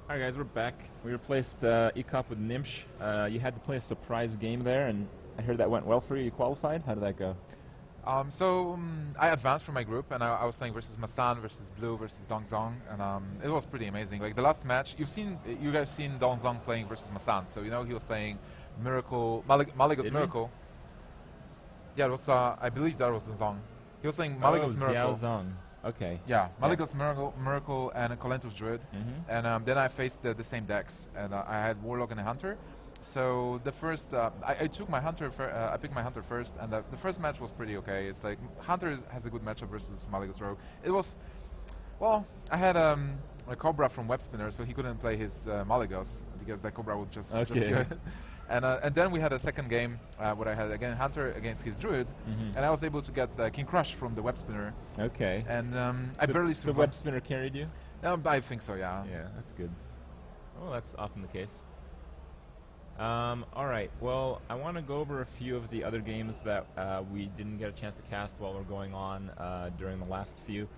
Alright guys, we're back. We replaced ECOP with Nimsh. You had to play a surprise game there, and I heard that went well for you. You qualified? How did that go? I advanced for my group, and I was playing versus Masan, versus Blue, versus Dongzong, and it was pretty amazing. Like the last match, you guys seen Dongzong playing versus Masan, so you know he was playing Miracle, Maligo's Miracle. Yeah, it was. I believe that was Dongzong. He was playing Maligo's Miracle. Xiaozong. Okay. Yeah, Maligo's Miracle and Colento's Druid, and then I faced the same decks, and I had Warlock and a Hunter. So the first, I took my Hunter. I picked my Hunter first, and the first match was pretty okay. It's like Hunter has a good matchup versus Maligo's Rogue. It was, well, I had a Cobra from Web Spinner, so he couldn't play his Maligos because the Cobra would just good. And then we had a second game where I had again Hunter against his Druid, and I was able to get King Crush from the Web Spinner. Okay. And I barely survived. The Web Spinner carried you? I think so, yeah. Yeah, that's good. Well, that's often the case. Alright, well, I want to go over a few of the other games that we didn't get a chance to cast while we're going on during the last few.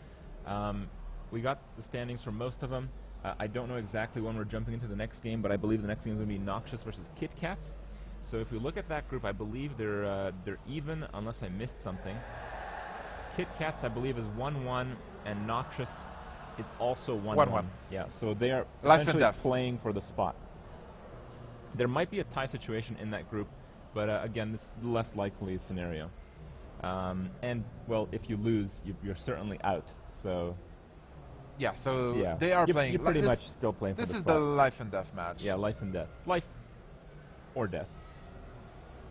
We got the standings for most of them. I don't know exactly when we're jumping into the next game, but I believe the next game is going to be Noxious versus Kitkatz. So if we look at that group, I believe they're even, unless I missed something. Kitkatz, I believe, is 1-1, and Noxious is also 1-1. Yeah, so they are essentially playing for the spot. There might be a tie situation in that group, but again, this is the less likely scenario. And, well, if you lose, you're certainly out, so... Yeah, so they are playing... You're pretty much still playing for the spot. This is the life and death match. Yeah, life and death. Life or death.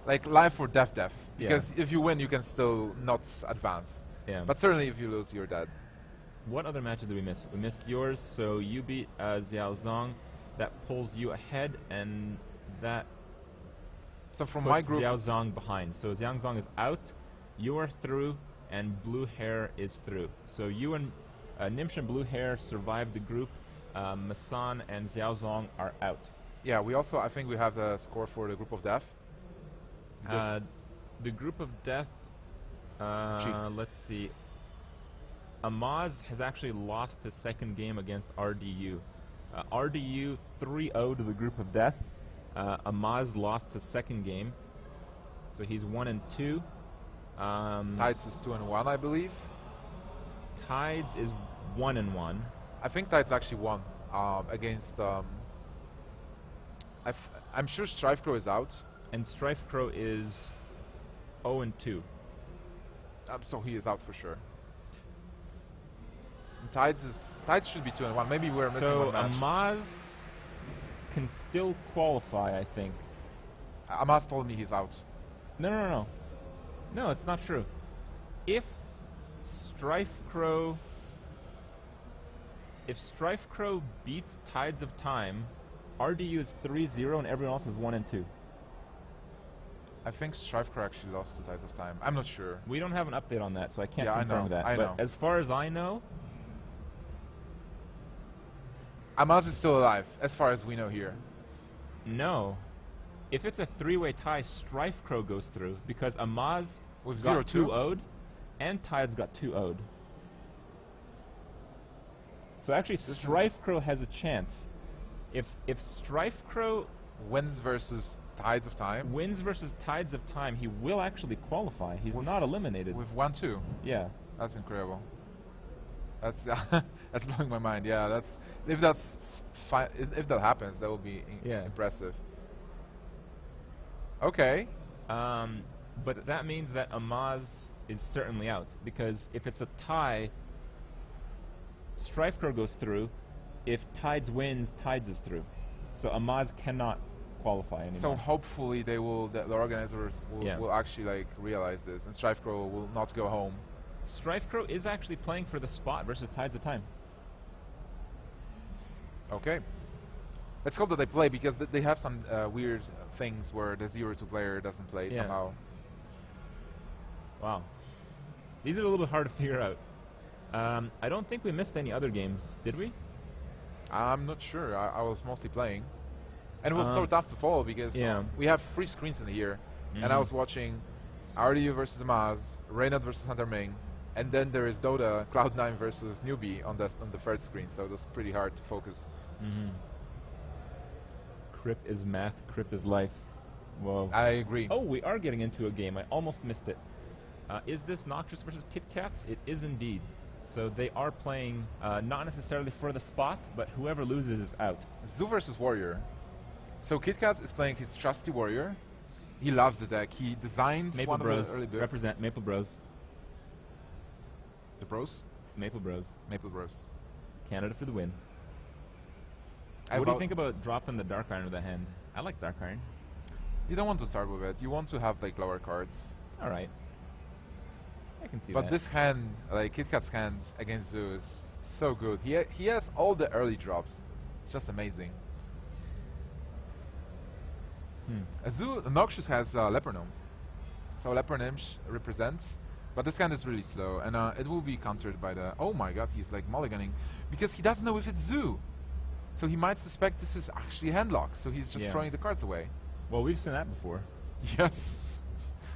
Like life or death. Because if you win, you can still not advance. Yeah. But certainly if you lose, you're dead. What other matches did we miss? We missed yours, so you beat Xiaozong. That pulls you ahead, and that so from puts my group Xiaozong behind. So Xiaozong is out, you are through, and Blue Hair is through. So you and Nimsh and Blue Hair survived the group. Masan and Xiaozong are out. Yeah, we also, I think we have the score for the group of death. The group of death, let's see. Amaz has actually lost his second game against RDU. RDU 3-0'd the group of death. Amaz lost his second game, so he's 1-2. Tides is 2-1, I believe. Tides is 1-1. I think Tides actually won against. I'm sure Strife Crow is out. And Strife Crow is 0-2. So he is out for sure. And Tides should be 2-1. Maybe we're missing one match. So Amaz can still qualify, I think. Amaz told me he's out. No, it's not true. If Strife Crow beats Tides of Time, RDU is 3-0 and everyone else is 1-2. I think Strife Crow actually lost to Tides of Time. I'm not sure. We don't have an update on that, so I can't confirm I know, that. I but know. As far as I know, Amaz is still alive, as far as we know here. No. If it's a three-way tie, Strife Crow goes through, because Amaz with got 2-0'd, and Tides got 2-0'd. So actually, Strife Crow has a chance. If Strife Crow wins versus Tides of Time, he will actually qualify. He's not eliminated. With 1-2. Yeah. That's incredible. That's that's blowing my mind. Yeah, if that happens, that will be impressive. Okay. But that means that Amaz is certainly out, because if it's a tie, Strife Crow goes through. If Tides wins, Tides is through. So Amaz cannot qualify anymore. So hopefully the organizers will actually realize this, and Strife Crow will not go home. Strife Crow is actually playing for the spot versus Tides of Time. Okay. Let's hope that they play, because they have some weird things where the 0-2 player doesn't play somehow. Wow. These are a little bit hard to figure out. I don't think we missed any other games, did we? I'm not sure. I was mostly playing. And it was so tough to follow, because we have 3 screens in here. And I was watching RDU versus Amaz, Reynard versus Hunter Ming, and then there is Dota, Cloud9 versus Newbie on the third screen, so it was pretty hard to focus. Crip is math, Crip is life. Whoa. I agree. Oh, we are getting into a game. I almost missed it. Is this Noxious versus Kitkatz? It is indeed. So they are playing not necessarily for the spot, but whoever loses is out. Zoo versus Warrior. So Kitkatz is playing his trusty Warrior. He loves the deck. He designed Maple one Bros. of the early builds. Represent Maple Bros. The Bros? Maple Bros. Maple Bros. Canada for the win. I What do you vote- think about dropping the Dark Iron with the hand? I like Dark Iron. You don't want to start with it. You want to have like lower cards. All right. I can see But that. this hand, like Kitkat's hand against Zoo is so good. He has all the early drops. It's just amazing. Zoo Noxious has Leper Gnome. So Leper Gnome represents, but this hand is really slow, and it will be countered by the. Oh my god, he's like mulliganing because he doesn't know if it's Zoo. So he might suspect this is actually handlock. So he's just Yeah. throwing the cards away. Well, we've seen that before. Yes.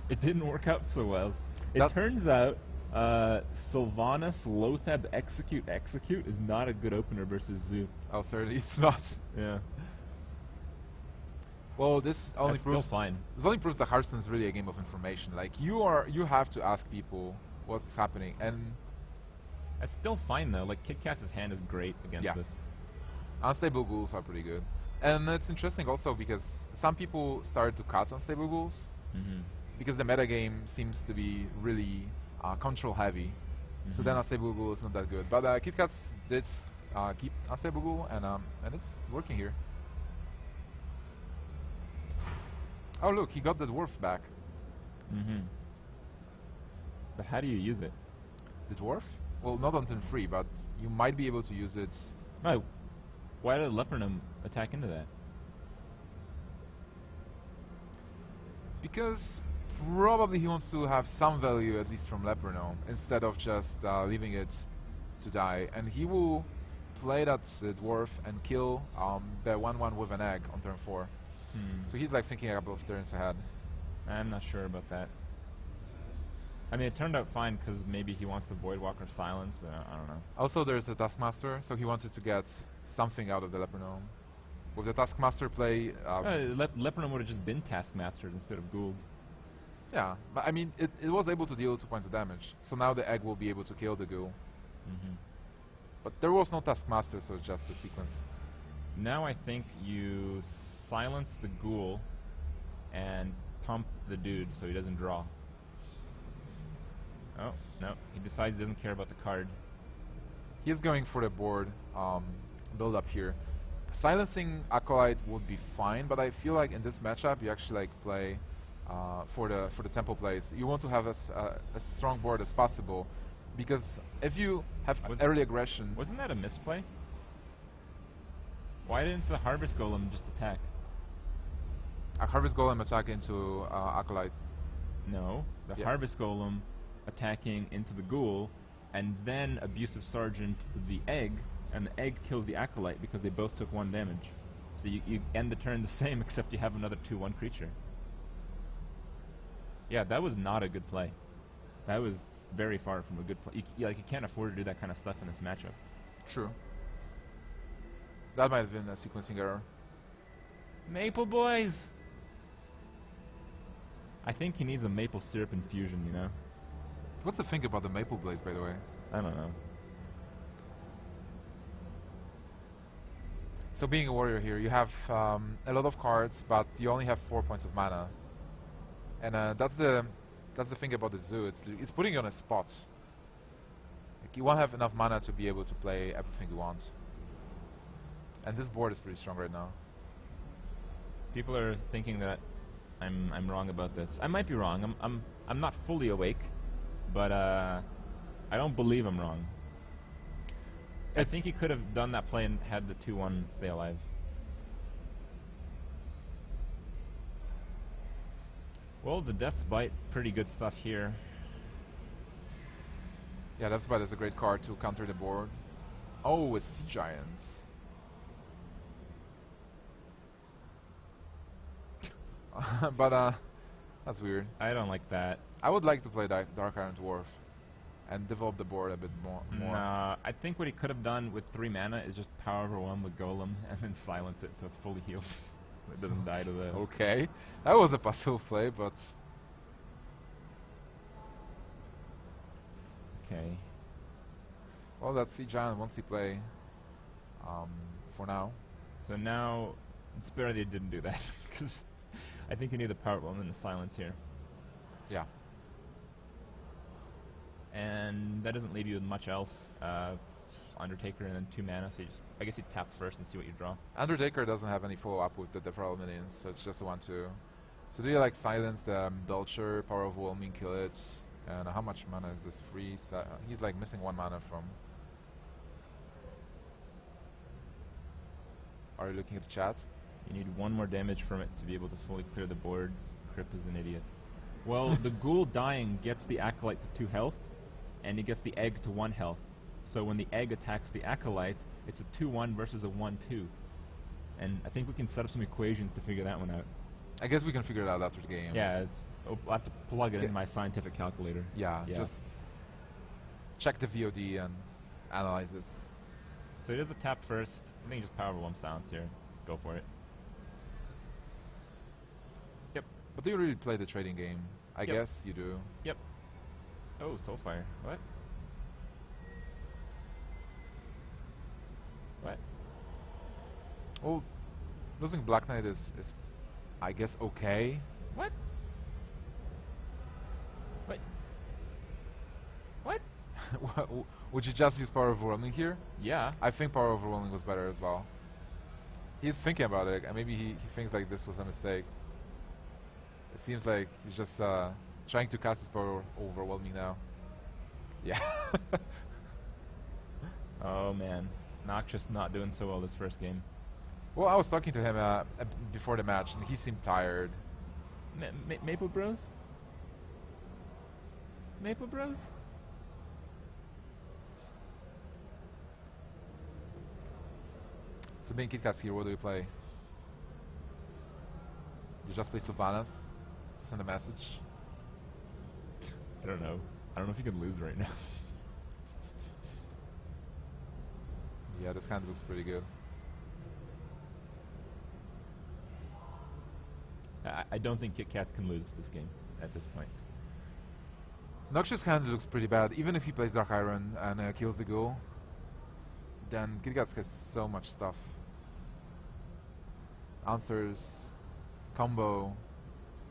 It didn't work out so well. It That- turns out Sylvanas Lotheb Execute is not a good opener versus Zoo. Oh, certainly it's not. Yeah. Well, this only That's still proves fine. this only proves that Hearthstone is really a game of information. Like you have to ask people what's happening, and That's still fine though. Like Kitkatz's hand is great against Yeah. this. unstable ghouls are pretty good. And it's interesting also because some people started to cut unstable ghouls Mm-hmm. because the metagame seems to be really control heavy. So then unstable ghoul is not that good. But Kitkatz did keep unstable ghoul, and it's working here. Oh look, he got the dwarf back. Mm-hmm. But how do you use it? The dwarf? Well, not on turn 3, but you might be able to use it. No. Why did Leopardum attack into that? Because probably he wants to have some value at least from Leper Gnome instead of just leaving it to die. And he will play that dwarf and kill the 1/1 with an egg on turn 4. So he's like thinking a couple of turns ahead. I'm not sure about that. I mean, it turned out fine because maybe he wants the Voidwalker silence, but I don't know. Also, there's the Taskmaster, so he wanted to get something out of the Leper Gnome. With the Taskmaster play, Leopardum would have just been Taskmastered instead of Gould. yeah, but I mean, it was able to deal 2 points of damage. So now the egg will be able to kill the ghoul. Mm-hmm. But there was no Taskmaster, so it's just a sequence. Now I think you silence the ghoul and pump the dude so he doesn't draw. Oh, no. He decides he doesn't care about the card. He is going for the board build up here. Silencing Acolyte would be fine, but I feel like in this matchup you actually like play for the tempo plays. You want to have as strong board as possible, because if you have early aggression, Wasn't that a misplay? Why didn't the Harvest Golem just attack? a Harvest Golem attack into Acolyte. No. The Yeah. Harvest Golem attacking into the ghoul, and then Abusive Sergeant the egg, and the egg kills the Acolyte because they both took 1 damage. So you end the turn the same, except you have another 2/1 creature. Yeah, that was not a good play. That was very far from a good play. You can't afford to do that kind of stuff in this matchup. True. That might have been a sequencing error. Maple Boys! I think he needs a maple syrup infusion, you know? What's the thing about the Maple Blaze, by the way? I don't know. So being a warrior here, you have a lot of cards, but you only have 4 points of mana. And that's the thing about the zoo. It's putting you on a spot. Like you won't have enough mana to be able to play everything you want. And this board is pretty strong right now. People are thinking that I'm wrong about this. I might be wrong. I'm not fully awake, but I don't believe I'm wrong. I think he could have done that play and had the 2/1 stay alive. Well, the Death's Bite, pretty good stuff here. Yeah, Death's Bite is a great card to counter the board. Oh, a Sea Giant. But that's weird. I don't like that. I would like to play Dark Iron Dwarf and develop the board a bit more. Nah, I think what he could have done with 3 mana is just power overwhelm with Golem and then silence it so it's fully healed. It doesn't die to the... Okay, that was a puzzle play, but... Okay. Well, that Sea Giant wants to play for now. So now, it's better they didn't do that, because I think you need the Power Whelm and the Silence here. Yeah. And that doesn't leave you with much else. Undertaker and then 2 mana, so you just, I guess you tap first and see what you draw. Undertaker doesn't have any follow-up with the Deferral minions, so it's just a 1/2. So do you like silence the Belcher, Power of Whelming, kill it? And how much mana is this? 3? He's like missing 1 mana from... Are you looking at the chat? You need 1 more damage from it to be able to fully clear the board. Crip is an idiot. Well, the Ghoul dying gets the Acolyte to 2 health, and he gets the Egg to 1 health. So when the Egg attacks the Acolyte, it's a 2-1 versus a 1-2. And I think we can set up some equations to figure that one out. I guess we can figure it out after the game. Yeah, I'll have to plug it in my scientific calculator. Yeah, just check the VOD and analyze it. So he does the tap first. I think he just Power Whelm Silence here. Go for it. Yep. But do you really play the trading game? I guess you do. Yep. Oh, Soulfire. What? What? Well, losing Black Knight is I guess, okay. What? What? What? Would you just use Power Overwhelming here? Yeah. I think Power Overwhelming was better as well. He's thinking about it, and maybe he thinks like this was a mistake. It seems like he's just trying to cast his Power Overwhelming now. Yeah. Oh man, Noxious not doing so well this first game. Well, I was talking to him before the match, and he seemed tired. Maple Bros? Maple Bros? So being Kitkatz here, what do you play? You just play Sylvanas to send a message? I don't know. I don't know if you can lose right now. Yeah, this kind of looks pretty good. I don't think Kitkatz can lose this game at this point. Noxious kind of looks pretty bad. Even if he plays Dark Iron and kills the ghoul, then Kitkatz has so much stuff. Answers, combo.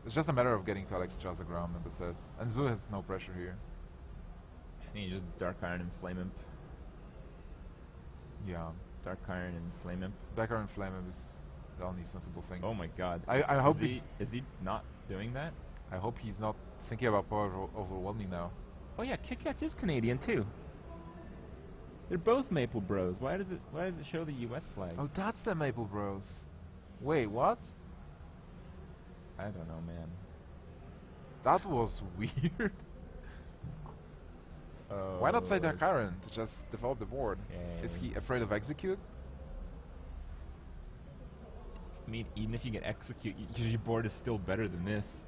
It's just a matter of getting to Alex Strazagram and that's it. And Zoo has no pressure here. I think you just Dark Iron and Flame Imp. Yeah. Dark Iron and Flame Imp. Dark Iron Flame Imp is the only sensible thing. Oh my god. I hope is he not doing that? I hope he's not thinking about Power Overwhelming now. Oh yeah, Kitkatz is Canadian too. They're both Maple Bros. Why does it show the US flag? Oh, that's the Maple Bros. Wait, what? I don't know, man. That was weird. Why not play Dark Iron to just develop the board? Okay. Is he afraid of Execute? I mean, even if you get Execute, your board is still better than this.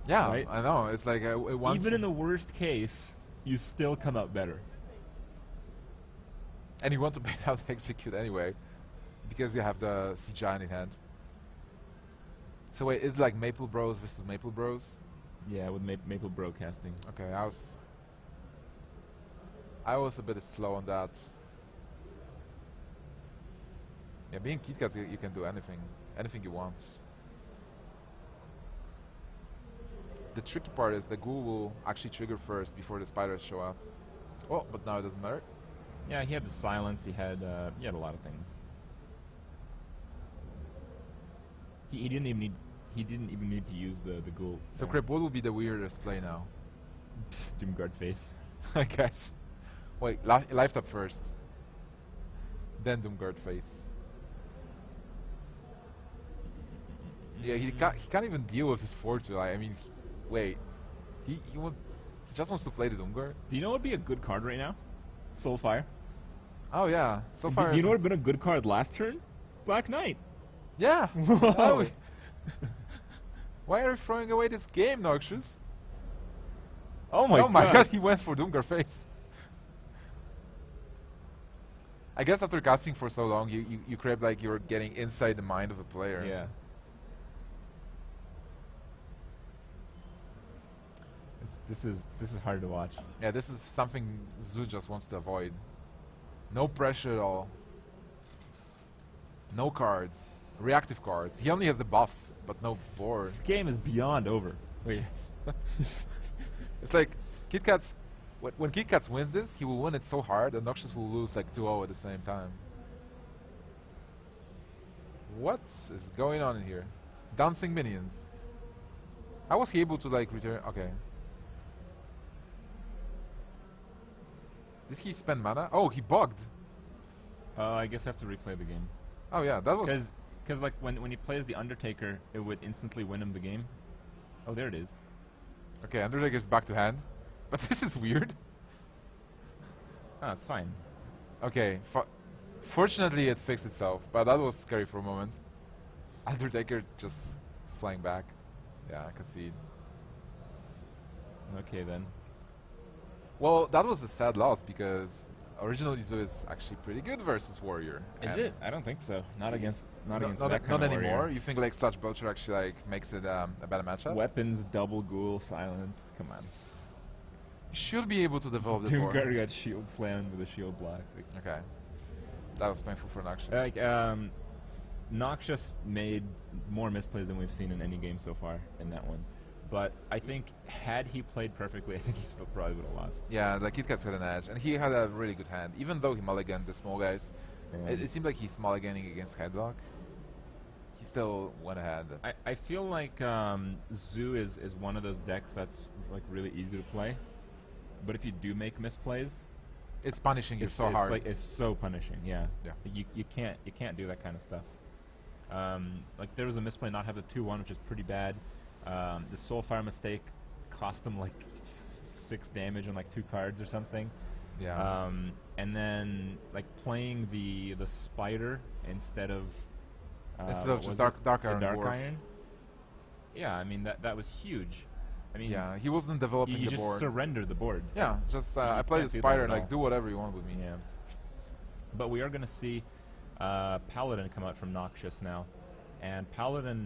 Yeah, right? I know. It's like even in the worst case, you still come out better. And you want to bait out Execute anyway, because you have the Sea Giant in hand. So wait, is it like Maple Bros versus Maple Bros? Yeah, with Maple Bro casting. Okay, I was a bit slow on that. Yeah, being Kitkatz, you can do anything you want. The tricky part is the ghoul will actually trigger first before the spiders show up. Oh, but now it doesn't matter. Yeah, he had the silence. He had a lot of things. He didn't even need to use the ghoul. So Crip, what will be the weirdest play now? Doomguard face. I guess. Wait, life tap first. Then Doomguard face. Yeah, he can't even deal with his fortune. I mean, wait, he just wants to play the Doomguard. Do you know what would be a good card right now? Soulfire. Oh yeah, Soulfire. Do you know what would have been a good card last turn? Black Knight. Yeah. Whoa. Why are you throwing away this game, Noxious? Oh my god. Oh my god, he went for Doomguard face. I guess after casting for so long, you crave like you're getting inside the mind of the player. Yeah. This is hard to watch. Yeah, this is something Zoo just wants to avoid. No pressure at all. No cards. Reactive cards. He only has the buffs, but no board. This game is beyond over. Wait. It's like Kitkatz. When Kitkatz wins this, he will win it so hard, and Noxious will lose like 2-0 at the same time. What is going on in here? Dancing minions. How was he able to like return? Okay. Did he spend mana? Oh, he bugged. I guess I have to replay the game. Oh yeah, that was. Because like when he plays the Undertaker, it would instantly win him the game. Oh, there it is. Okay, Undertaker's back to hand. But this is weird. Ah, it's fine. Okay, fortunately it fixed itself, but that was scary for a moment. Undertaker just flying back. Yeah, I can see it. Okay then. Well, that was a sad loss because originally Zoo is actually pretty good versus Warrior. Is it? I don't think so. Not against that kind not of anymore. warrior. You think like Sludge Belcher actually like makes it a better matchup? Weapons, double ghoul, silence. Come on. Should be able to develop the board. Doomguard got shield slammed with a shield block. Okay. That was painful for Noxious. Like, Noxious made more misplays than we've seen in any game so far in that one. But I think had he played perfectly, I think he still probably would have lost. Yeah, like Kitkatz had an edge, and he had a really good hand. Even though he mulliganed the small guys, Yeah. it seemed like he's mulliganing against Headlock. He still went ahead. I feel like Zoo is one of those decks that's like really easy to play. But if you do make misplays, It's punishing you so it's hard. like it's so punishing. Yeah. Yeah. You can't do that kind of stuff. Like there was a misplay not have the 2/1, which is pretty bad. The Soulfire mistake cost him like 6 damage on like 2 cards or something. Yeah. And then like playing the spider instead of just Dark Iron Dark Dwarf. Iron. Yeah, I mean that was huge. I mean, Yeah, he wasn't developing you the just board. surrender the board. Yeah, just You I play the can't do that spider at and like all. do whatever you want with me. Yeah. But we are going to see Paladin come out from Noxious now. And Paladin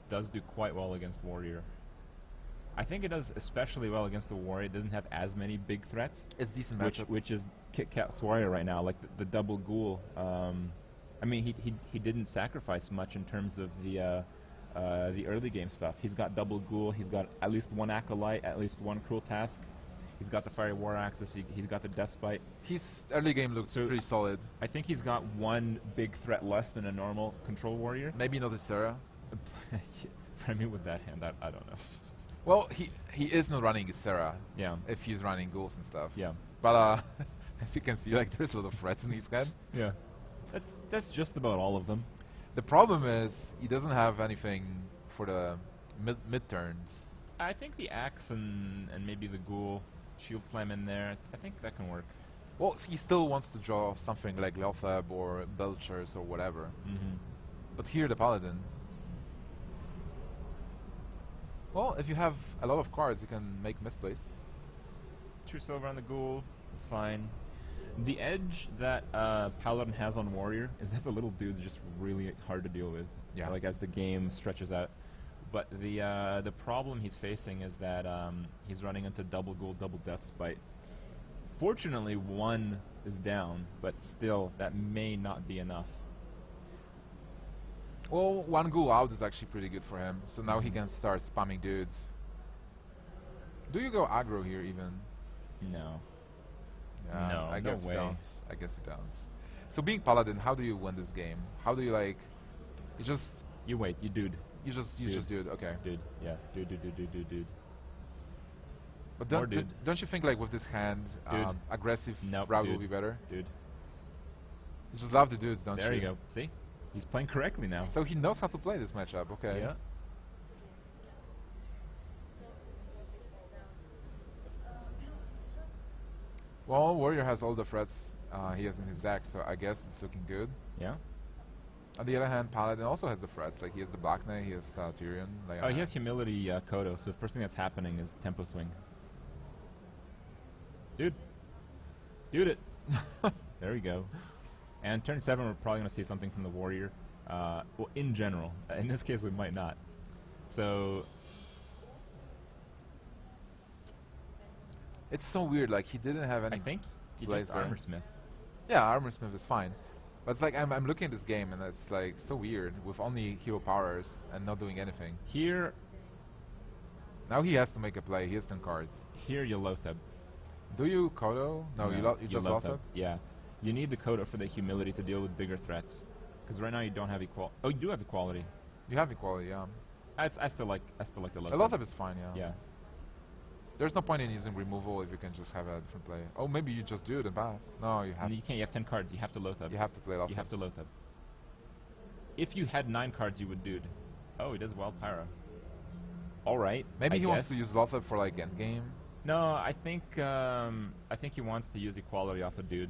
does do quite well against Warrior. I think it does especially well against the Warrior. It doesn't have as many big threats. It's decent matchup. Which is Kitkatz Warrior right now, like the double ghoul. I mean, he didn't sacrifice much in terms of the early game stuff. He's got double ghoul. He's got at least 1 acolyte, at least 1 cruel task. He's got the fiery war axis. He's got the death spite. His early game looks pretty solid. I think he's got 1 big threat less than a normal control warrior. Maybe not Ysera. I mean, with that hand, I don't know. Well, he is not running Ysera. Yeah. If he's running ghouls and stuff. Yeah. But as you can see, like there's a lot of threats in his head. Yeah. That's just about all of them. The problem is he doesn't have anything for the mid turns. I think the axe and maybe the ghoul shield slam in there. I think that can work. Well, he still wants to draw something like Lothab or Belchers or whatever. Mm-hmm. But here the Paladin. Well, if you have a lot of cards, you can make misplays. 2 silver on the ghoul is fine. The edge that Paladin has on Warrior is that the little dude's just really hard to deal with. Yeah. Like as the game stretches out. But the problem he's facing is that he's running into double ghoul, double death spite. Fortunately, 1 is down, but still, that may not be enough. Well, 1 ghoul out is actually pretty good for him. So now he can start spamming dudes. Do you go aggro here even? No. Yeah, No, I no guess way. you don't. I guess you don't. So being Paladin, how do you win this game? How do you like? You just You wait, you dude. you just do it. Okay. Dude, yeah. Dude. But More don't you think like with this hand, Dude. aggressive Nope, route dude. will be better? Dude. You just love the dudes, don't you? There you go. See? He's playing correctly now. So he knows how to play this matchup. Okay. Yeah. Well, Warrior has all the threats he has in his deck, so I guess it's looking good. Yeah. On the other hand, Paladin also has the threats. Like he has the Black Knight, he has Tyrion. Like, Oh, he has Humility Kodo, so the first thing that's happening is Tempo Swing. Dude. Dude it. There we go. And turn 7, we're probably going to see something from the warrior. Well, in general. In this case, we might not. So it's so weird. Like he didn't have any. I think he plays just there. armor smith. Yeah, armor smith is fine. But it's like I'm looking at this game and it's like so weird with only hero powers and not doing anything. Here, Now he has to make a play. He has 10 cards. here you Lotheb. Do you Kodo? No, you just Lotheb? Yeah. You need the Kodo for the humility to deal with bigger threats. Because right now you don't have equal. Oh, you do have equality. You have equality, yeah. I still like the Lotheb. A Lotheb is fine, yeah. Yeah. There's no point in using removal if you can just have a different play. Oh, maybe you just do it and pass. No, you have. And you can't. You have 10 cards. You have to Lotheb. You have to play Lotheb. You have to Lotheb. If you had 9 cards, you would dude. Oh, he does Wild Pyro. All right. Maybe I he wants guess. to use Lotheb for like endgame. No, I think he wants to use equality off a dude.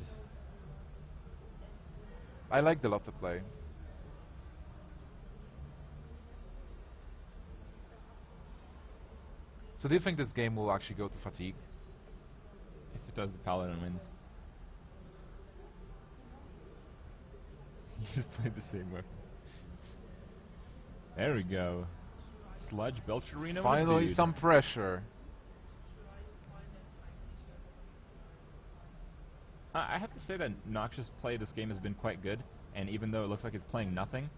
I like the Lotheb play. So do you think this game will actually go to fatigue? If it does, the Paladin wins. He just played the same weapon. There we go. Sludge Belcherino. Finally, dude. some pressure. I have to say that Noxious' play this game has been quite good, and even though it looks like he's playing nothing,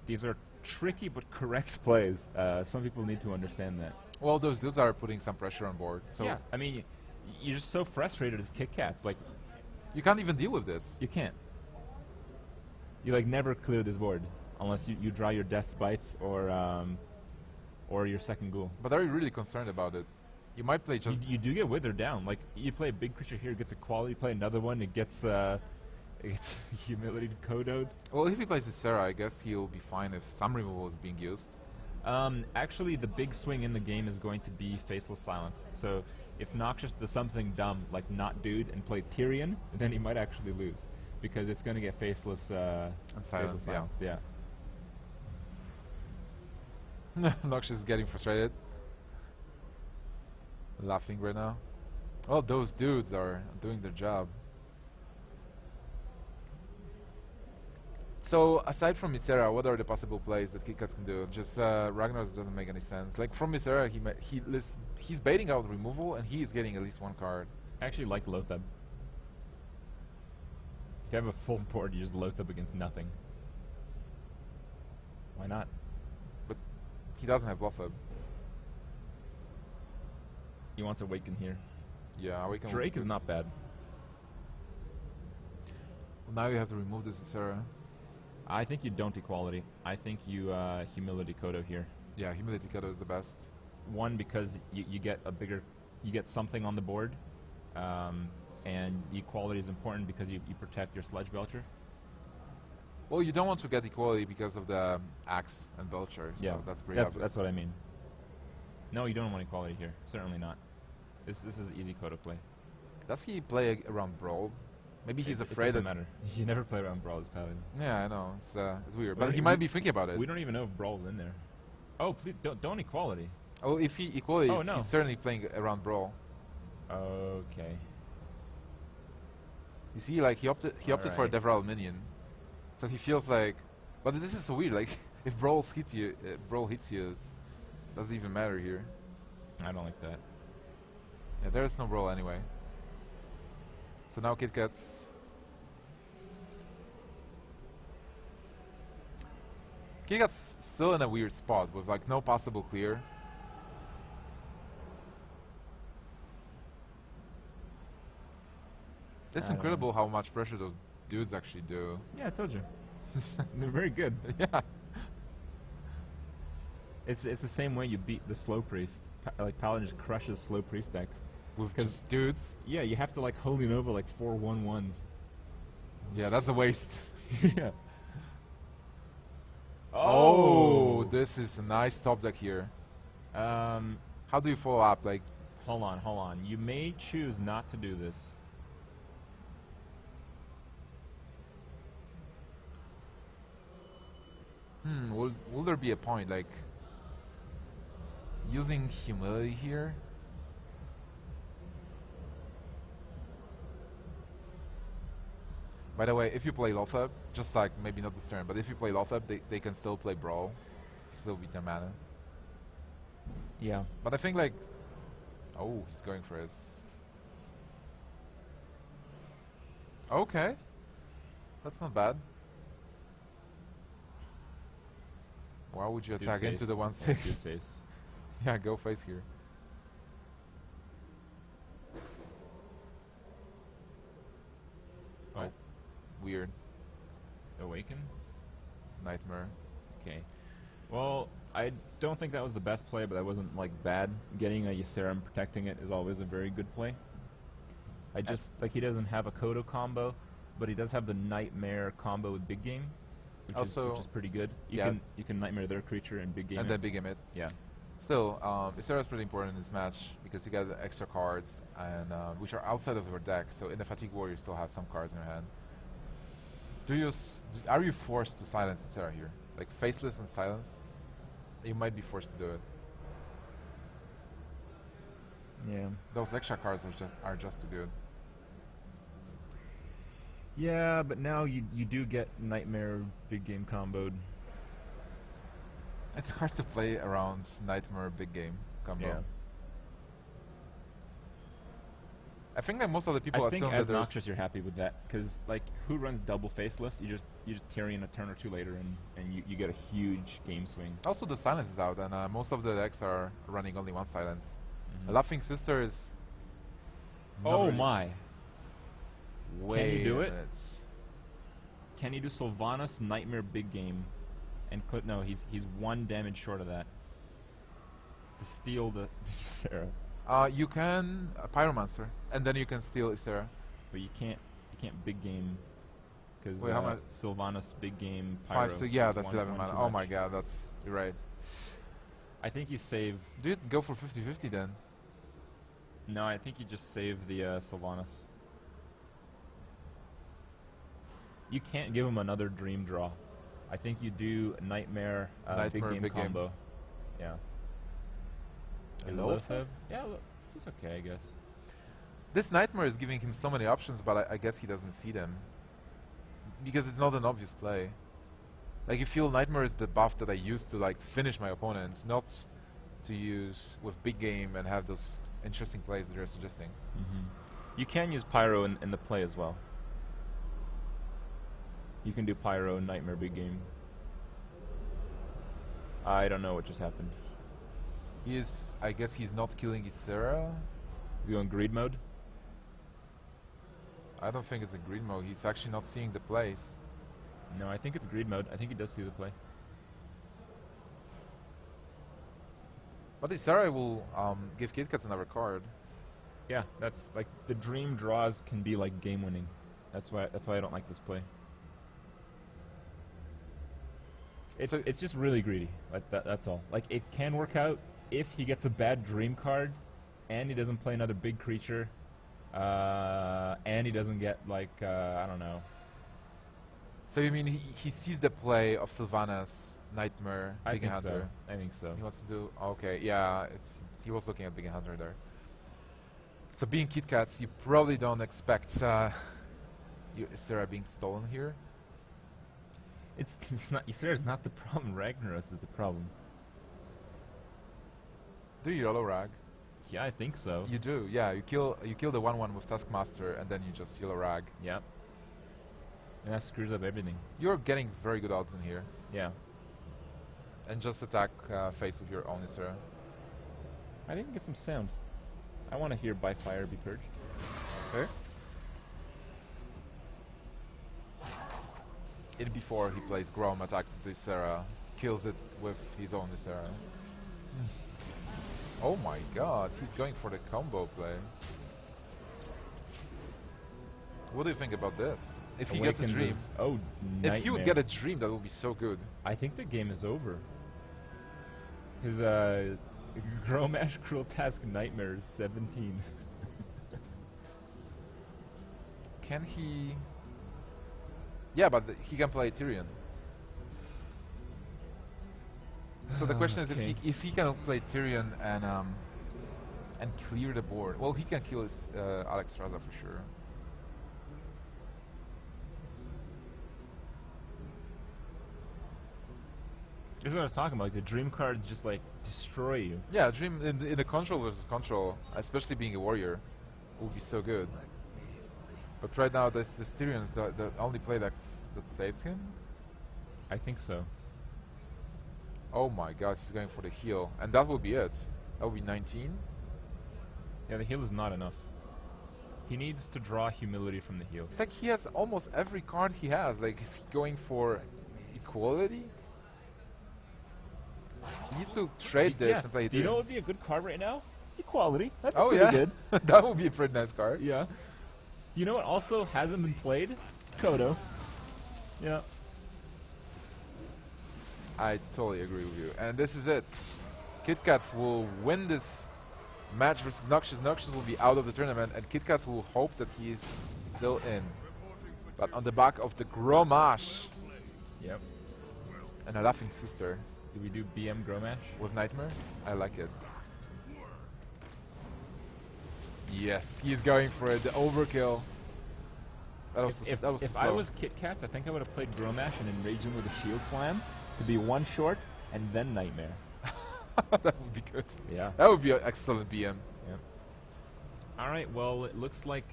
these are tricky but correct plays. Some people need to understand that. Well, those dudes are putting some pressure on board. So yeah, I mean, you're just so frustrated as Kitkatz. Like, you can't even deal with this. you can't. You like never clear this board unless you draw your Death Bites or your second ghoul. But are you really concerned about it? You might play just... You do get withered down. Like, you play a big creature here, it gets equality. You play another one, it gets humility Kodoed. Well, if he plays Ysera, I guess he'll be fine if some removal is being used. Actually, the big swing in the game is going to be Faceless Silence. So, if Noxious does something dumb, like not dude, and play Tyrion, then he might actually lose. Because it's going to get Faceless, And Faceless silence, yeah. Noxious is getting frustrated. Laughing right now. Oh, those dudes are doing their job. So, aside from Ysera, what are the possible plays that Kitkatz can do? Just Ragnar's doesn't make any sense. Like from Ysera, he's baiting out removal, and he is getting at least 1 card. I actually like Lotheb. If you have a full board, you just Lotheb against nothing. Why not? But he doesn't have Lotheb. He wants Awaken here. Yeah, we can. Drake is not bad. Well, now you have to remove this Ysera. I think you don't equality. I think you humility Kodo here. Yeah, Humility Kodo is the best. One, because you get a bigger, you get something on the board, and the equality is important because you protect your Sludge Belcher. Well, you don't want to get equality because of the Axe and Belcher, so Yeah, that's pretty obvious. that's what I mean. No, you don't want equality here. Certainly not. This is easy Kodo play. Does he play around Brawl? Maybe he's It afraid doesn't that... matter. You never play around Brawl as Paladin. Yeah, I know. It's weird. Well, But he we- might be thinking about it. We don't even know if Brawl's in there. Oh, please don't equality. Oh, if he equally, Oh, no. he's certainly playing around Brawl. Okay. You see, like he opted for a Alright. Devral minion, so he feels like. But this is so weird. Like if Brawl hits you, doesn't even matter here. I don't like that. Yeah, there's no Brawl anyway. So now Kitkatz. Kitkatz still in a weird spot with like no possible clear. It's I don't incredible how much pressure those dudes actually do. Yeah, I told you. They're very good. Yeah. It's the same way you beat the slow priest. Like Paladin just crushes slow priest decks. With 'Cause- just dudes. Yeah, you have to like Holy Nova like 4 1/1s. Yeah, that's a waste. Yeah. Oh, this is a nice top deck here. Um, How do you follow up? Like, hold on. You may choose not to do this. will there be a point like using humility here? By the way, if you play Lothab, just like maybe not this turn, but if you play Lothab, they can still play Brawl, still beat their mana. Yeah. But I think like, oh, he's going for his. Okay, that's not bad. Why would you attack into the 1/6? Yeah, go face here. Oh, weird. Awaken? Nightmare. Okay. Well, I don't think that was the best play, but that wasn't like bad. Getting a Ysera and protecting it is always a very good play. I just like he doesn't have a Kodo combo, but he does have the Nightmare combo with Big Game, which is pretty good. You can Nightmare their creature and Big Game and then Big Game it. Yeah. Still, Ysera is pretty important in this match because you get the extra cards and which are outside of your deck. So in the Fatigue War, you still have some cards in your hand. Are you forced to silence Ysera here? Like Faceless and Silence? You might be forced to do it. Yeah. Those extra cards are just too good. Yeah, but now you do get Nightmare Big Game comboed. It's hard to play around Nightmare Big Game combo. Yeah. I think that most of the people I think assume as that Noxious you're happy with that, because like who runs double Faceless? You just Tyrion a turn or two later, and you get a huge game swing. Also, the silence is out, and most of the decks are running only one silence. A Laughing Sister is. Oh my! Can you do it? Can you do Sylvanas Nightmare Big Game, and no, he's 1 damage short of that. To steal the Ysera. You can Pyromancer, and then you can steal Ysera. But you can't Big Game, because how much? Sylvanas Big Game Pyro. 5, 6, yeah, that's 11 mana. Oh my god, you're right. I think you save. Do you go for 50-50 then? No, I think you just save the Sylvanas. You can't give him another Dream Draw. I think you do Nightmare Big Game combo. Yeah. And Lothab? Yeah, he's okay, I guess. This Nightmare is giving him so many options, but I guess he doesn't see them. Because it's not an obvious play. Like, you feel Nightmare is the buff that I use to, like, finish my opponent, not to use with Big Game and have those interesting plays that you're suggesting. You can use Pyro in the play as well. You can do Pyro, Nightmare Big Game. I don't know what just happened. I guess he's not killing Ysera. He's going greed mode? I don't think it's a greed mode. He's actually not seeing the plays. No, I think it's greed mode. I think he does see the play. But Ysera will give Kitkatz another card. Yeah, that's like the dream draws can be like game winning. That's why I don't like this play. It's just really greedy. Like that's all. Like it can work out if he gets a bad dream card, and he doesn't play another big creature, and he doesn't get like I don't know. So you mean he sees the play of Sylvanas, Nightmare, Big Hunter? So. I think so. He wants to do okay. Yeah, he was looking at Big Hunter there. So being Kitkatz, you probably don't expect Ysera being stolen here. It's not Ysera's not the problem. Ragnaros is the problem. Do you YOLO Rag? Yeah, I think so. You do. Yeah, you kill the 1/1 with Taskmaster, and then you just YOLO Rag. Yep. And that screws up everything. You're getting very good odds in here. Yeah. And just attack face with your own Ysera. I didn't get some sound. I want to hear By Fire Be Purged. Okay. Before he plays Grom, attacks into Ysera, kills it with his own Ysera. Oh my god, he's going for the combo play. What do you think about this? If he gets a dream. If he would get a dream, that would be so good. I think the game is over. His Gromash Cruel Task Nightmare is 17. Can he... Yeah, but he can play Tyrion. So the question is if he can play Tyrion and clear the board. Well, he can kill his Alex Raza for sure. This is what I was talking about. Like, the dream cards just like destroy you. Yeah, Dream in the control versus control, especially being a warrior, would be so good. But right now, this Tyrion's the only play that saves him. I think so. Oh my god, he's going for the heal. And that will be it. That will be 19. Yeah, the heal is not enough. He needs to draw humility from the heal. It's like he has almost every card he has. Like, is he going for equality? He needs to trade this and play it. You know what would be a good card right now? Equality. That's Oh pretty yeah, good. that would be a pretty nice card. Yeah. You know what also hasn't been played? Kodo. Yeah. I totally agree with you. And this is it. Kitkatz will win this match versus Noxious. Noxious will be out of the tournament, and Kitkatz will hope that he is still in. But on the back of the Gromash. Yep. And a laughing sister. Do we do BM Gromash? With Nightmare? I like it. Yes, he's going for it. The overkill. That was if I was Kitkatz, I think I would have played Gromash and enraged him with a Shield Slam to be one short and then Nightmare. That would be good. Yeah. That would be an excellent BM. Yep. All right, well, it looks like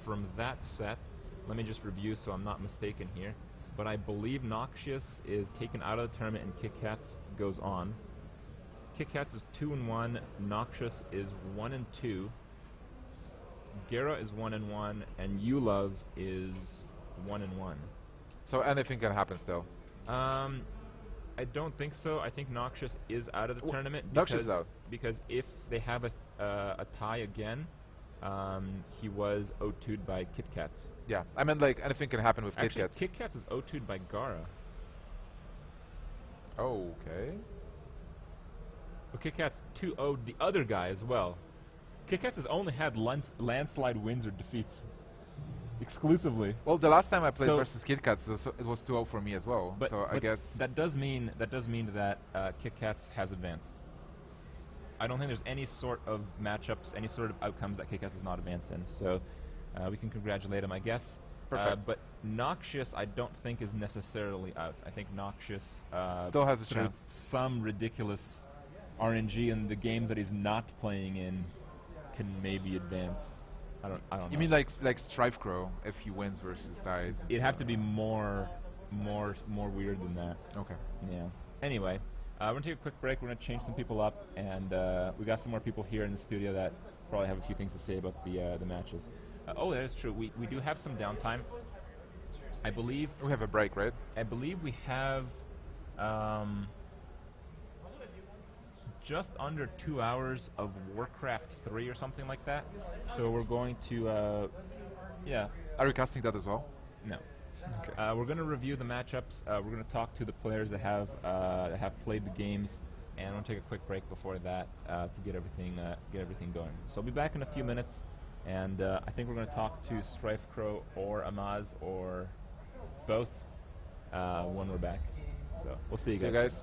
from that set, let me just review so I'm not mistaken here, but I believe Noxious is taken out of the tournament and Kitkatz goes on. Kitkatz is 2-1, Noxious is 1-2. Gera is 1-1, and Ulov is 1-1. So anything can happen still. I don't think so. I think Noxious is out of the tournament Noxious out. because if they have a tie again, he was 0-2'd by Kitkatz. Yeah, I meant like anything can happen with Actually, Kitkatz. Kitkatz is 0-2'd by Gara. Okay. But Kitkatz 2-0'd the other guy as well. Kitkatz has only had landslide wins or defeats. Exclusively. Well, the last time I played versus Kitkatz, it was 2-0 for me as well. But I guess that does mean that Kitkatz has advanced. I don't think there's any sort of matchups, any sort of outcomes that Kitkatz has not advanced in. So we can congratulate him, I guess. Perfect. But Noxious, I don't think is necessarily out. I think Noxious still has a through chance. some ridiculous RNG in the games that he's not playing in can maybe advance. I don't know. You mean like Strife Crow if he wins versus dies? It'd have to be more weird than that. Okay. Yeah. Anyway, we're gonna take a quick break. We're gonna change some people up, and we got some more people here in the studio that probably have a few things to say about the matches. Oh, that is true. We do have some downtime. I believe we have a break, right? I believe we have just under 2 hours of Warcraft 3 or something like that. So we're going to, yeah. Are you casting that as well? No. Okay. We're going to review the matchups. We're going to talk to the players that have played the games, and I'm going to take a quick break before that to get everything going. So I'll be back in a few minutes, and I think we're going to talk to Strife Crow or Amaz or both when we're back. So we'll see you guys.